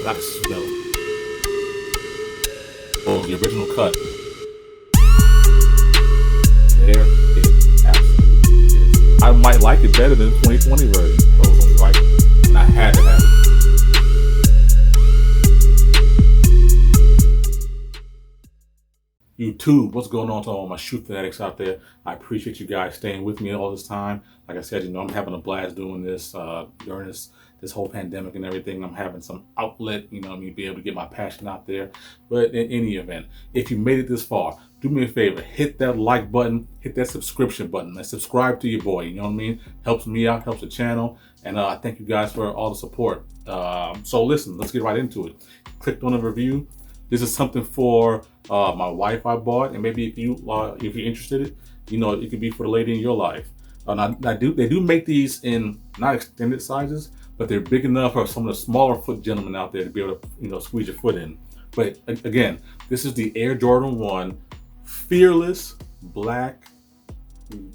I can smell it. Oh, the original cut. There it absolutely is. I might like it better than the 2020 version. Those ones right, and I had to have it. YouTube, what's going on to all my shoe fanatics out there? I appreciate you guys staying with me all this time. Like I said, I'm having a blast doing this during this whole pandemic and everything. I'm having some outlet, be able to get my passion out there. But in any event, if you made it this far, do me a favor, hit that like button, hit that subscription button, and subscribe to your boy. You know what I mean? Helps me out, helps the channel, and I thank you guys for all the support. So listen, let's get right into it. Clicked on a review. This is something for my wife I bought, and maybe if you're interested, it could be for the lady in your life. They do make these in not extended sizes, but they're big enough for some of the smaller foot gentlemen out there to be able to squeeze your foot in. But again, this is the Air Jordan 1 Fearless Black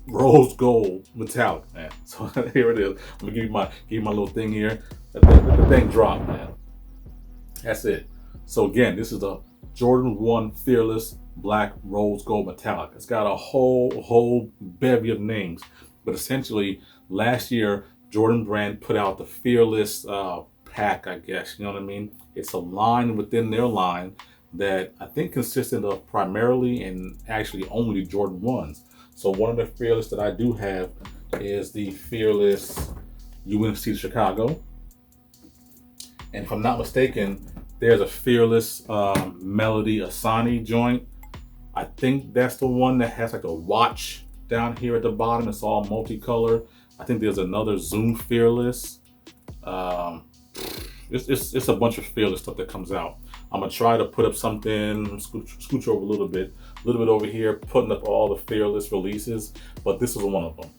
Rose Gold Metallic, man. So here it is. I'm gonna give you my little thing here. The thing dropped, man. That's it. So again, this is the Jordan 1 Fearless Black Rose Gold Metallic. It's got a whole bevy of names, but essentially last year Jordan Brand put out the Fearless pack, I guess. You know what I mean? It's a line within their line that I think consisted of primarily and actually only Jordan 1s. So one of the Fearless that I do have is the Fearless UNC Chicago. And if I'm not mistaken, there's a Fearless Melody Asani joint. I think that's the one that has like a watch down here at the bottom. It's all multicolored. I think there's another Zoom Fearless. It's a bunch of Fearless stuff that comes out. I'm gonna try to put up something, scooch over a little bit over here, putting up all the Fearless releases, but this is one of them.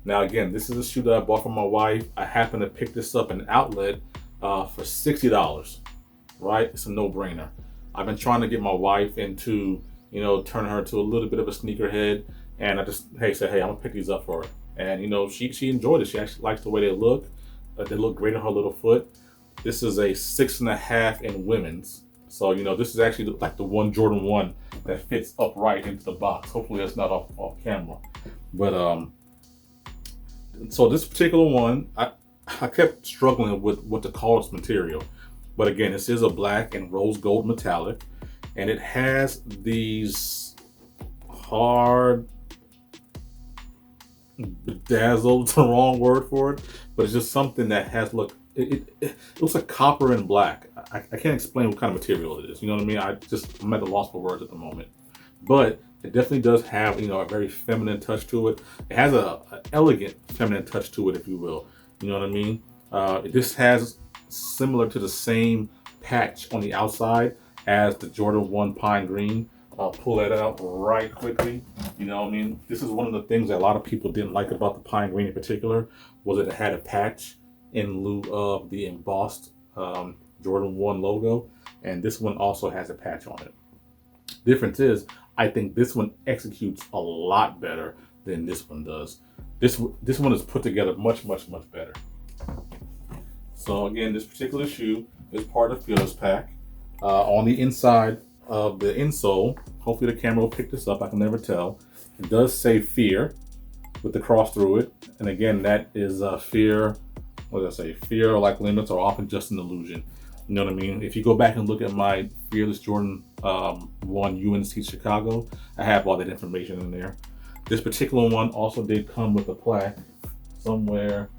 Now again, this is a shoe that I bought for my wife. I happened to pick this up in outlet for $60. Right? It's a no-brainer. I've been trying to get my wife into, turn her into a little bit of a sneakerhead, and I just, said, I'm gonna pick these up for her. And she enjoyed it. She actually likes the way they look. They look great on her little foot. This is a 6.5 in women's. So, this is actually like the one Jordan 1 that fits upright into the box. Hopefully that's not off camera. But so this particular one, I kept struggling with what to call this material. But again, this is a black and rose gold metallic, and it has these hard, bedazzled, the wrong word for it, but it's just something that has it looks like copper and black. I can't explain what kind of material it is. You know what I mean? I'm at a loss for words at the moment. But it definitely does have, a very feminine touch to it. It has an elegant feminine touch to it, if you will. You know what I mean? This has similar to the same patch on the outside as the Jordan 1 Pine Green. I'll pull that out right quickly. You know what I mean? This is one of the things that a lot of people didn't like about the Pine Green in particular, was that it had a patch in lieu of the embossed Jordan 1 logo. And this one also has a patch on it. Difference is, I think this one executes a lot better than this one does. This one is put together much better. So again, this particular shoe is part of the Fearless pack. On the inside of the insole, hopefully the camera will pick this up, I can never tell. It does say Fear with the cross through it. And again, that is fear, what did I say? Fear, like limits, are often just an illusion. You know what I mean? If you go back and look at my Fearless Jordan 1 UNC Chicago, I have all that information in there. This particular one also did come with a plaque somewhere.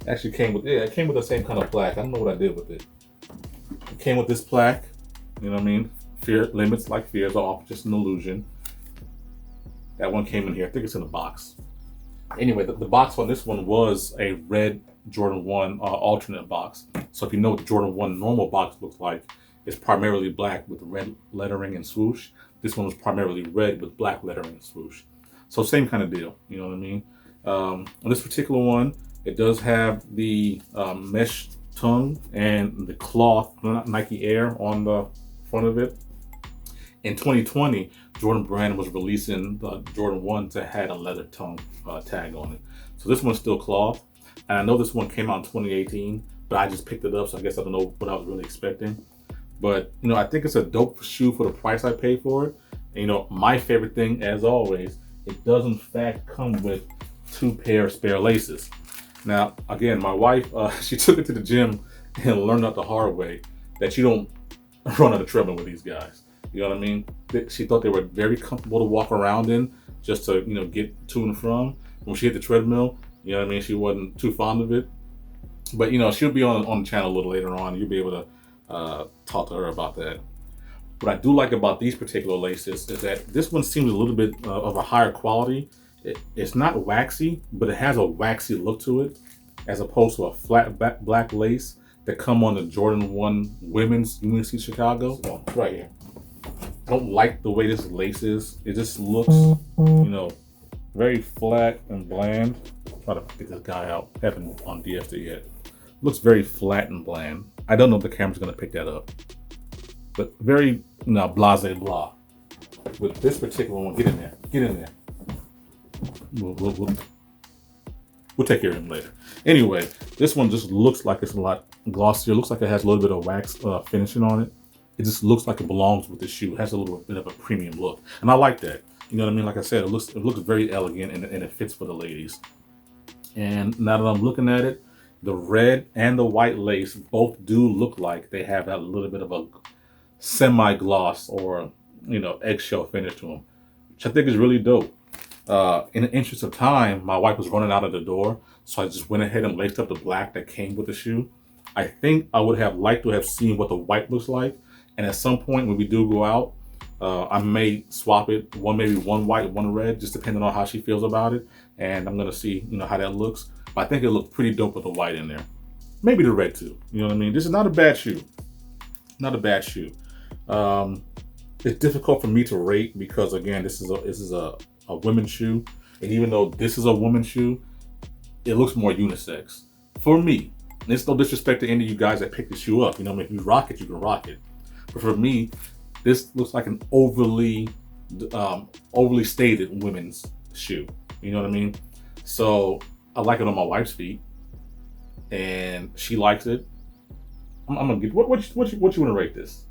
Actually it came with the same kind of plaque. I don't know what I did with it. It came with this plaque, you know what I mean? Fear, limits like fears are often just an illusion. That one came in here. I think it's in the box. Anyway, the box on this one was a red Jordan 1 alternate box. So if you know what the Jordan 1 normal box looks like, it's primarily black with red lettering and swoosh. This one was primarily red with black lettering and swoosh. So same kind of deal, you know what I mean? On this particular one, it does have the mesh tongue and the cloth Nike Air on the front of it. In 2020, Jordan Brand was releasing the Jordan 1 that had a leather tongue tag on it. So this one's still cloth. And I know this one came out in 2018, but I just picked it up, so I guess I don't know what I was really expecting. But I think it's a dope shoe for the price I paid for it. And, my favorite thing, as always, it does in fact come with 2 pair of spare laces. Now, again, my wife, she took it to the gym and learned out the hard way that you don't run on the treadmill with these guys. You know what I mean? She thought they were very comfortable to walk around in, just to, get to and from. When she hit the treadmill, you know what I mean? She wasn't too fond of it. But, she'll be on the channel a little later on. You'll be able to talk to her about that. What I do like about these particular laces is that this one seems a little bit of a higher quality. It's not waxy, but it has a waxy look to it, as opposed to a flat black lace that come on the Jordan 1 women's UNC Chicago. Oh, right here. I don't like the way this lace is. It just looks, very flat and bland. Try to get this guy out. Haven't on DSD yet. Looks very flat and bland. I don't know if the camera's gonna pick that up, but very, blase blah. With this particular one, get in there. We'll take care of him later. Anyway, this one just looks like it's a lot glossier. Looks like it has a little bit of wax finishing on it. It just looks like it belongs with the shoe. It has a little bit of a premium look, and I like that. You know what I mean? Like I said, it looks very elegant, and it fits for the ladies. And now that I'm looking at it, the red and the white lace both do look like they have that little bit of a semi-gloss or eggshell finish to them, which I think is really dope. In the interest of time, my wife was running out of the door, so I just went ahead and laced up the black that came with the shoe. I think I would have liked to have seen what the white looks like, and at some point when we do go out, I may swap it, maybe one white, one red, just depending on how she feels about it, and I'm gonna see how that looks. But I think it looked pretty dope with the white in there, maybe the red too. You know what I mean? This is not a bad shoe, not a bad shoe. It's difficult for me to rate because again, this is a women's shoe, and even though this is a woman's shoe, it looks more unisex for me. And it's no disrespect to any of you guys that pick the shoe up. If you rock it, you can rock it. But for me, this looks like an overly stated women's shoe. You know what I mean? So I like it on my wife's feet, and she likes it. I'm gonna get what you want to rate this?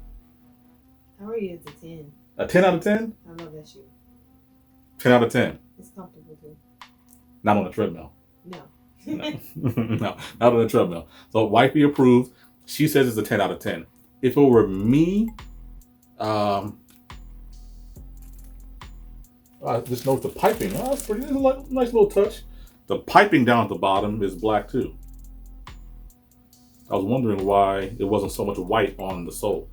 I rate it a 10. A 10 out of 10? I love that shoe. 10 out of 10. It's comfortable too. Not on the treadmill. No. No, not on the treadmill. So wifey approved. She says it's a 10 out of 10. If it were me, just note the piping. Oh, that's pretty. This is a nice little touch. The piping down at the bottom is black too. I was wondering why it wasn't so much white on the sole.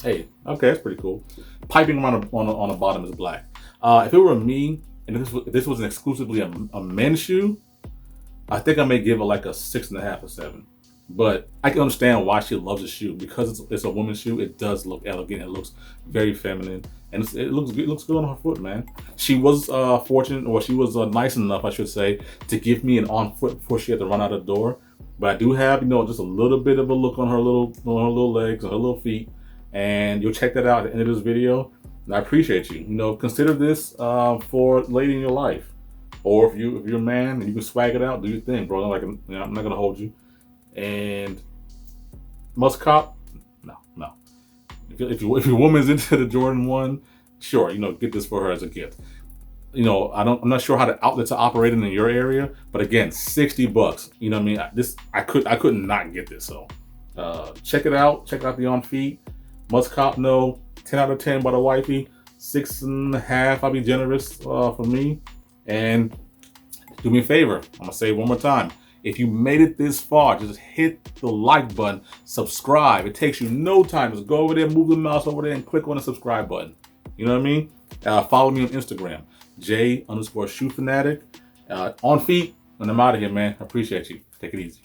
Hey, okay, that's pretty cool. Piping on the bottom is black. If it were me, and if this was exclusively a men's shoe, I think I may give it like a 6.5 or 7. But I can understand why she loves the shoe because it's a woman's shoe. It does look elegant. It looks very feminine, and it looks good on her foot, man. She was fortunate, or she was nice enough, I should say, to give me an on foot before she had to run out of the door. But I do have, just a little bit of a look on her little legs and her little feet, and you'll check that out at the end of this video. And I appreciate you. Consider this for lady in your life, or if you're a man and you can swag it out, do your thing, bro. I'm not gonna hold you. And must cop? No. If your woman's into the Jordan 1, sure, get this for her as a gift. I'm not sure how the outlets are operating in your area, but again, $60. You know what I mean? I could not get this. So check it out. Check out the on feet. Must cop? No. 10 out of 10 by the wifey. 6.5. I'll be generous for me. And do me a favor. I'm gonna say it one more time. If you made it this far, just hit the like button, subscribe. It takes you no time. Just go over there, move the mouse over there, and click on the subscribe button. You know what I mean? Follow me on Instagram, J_shoe fanatic. On feet, and I'm out of here, man. I appreciate you. Take it easy.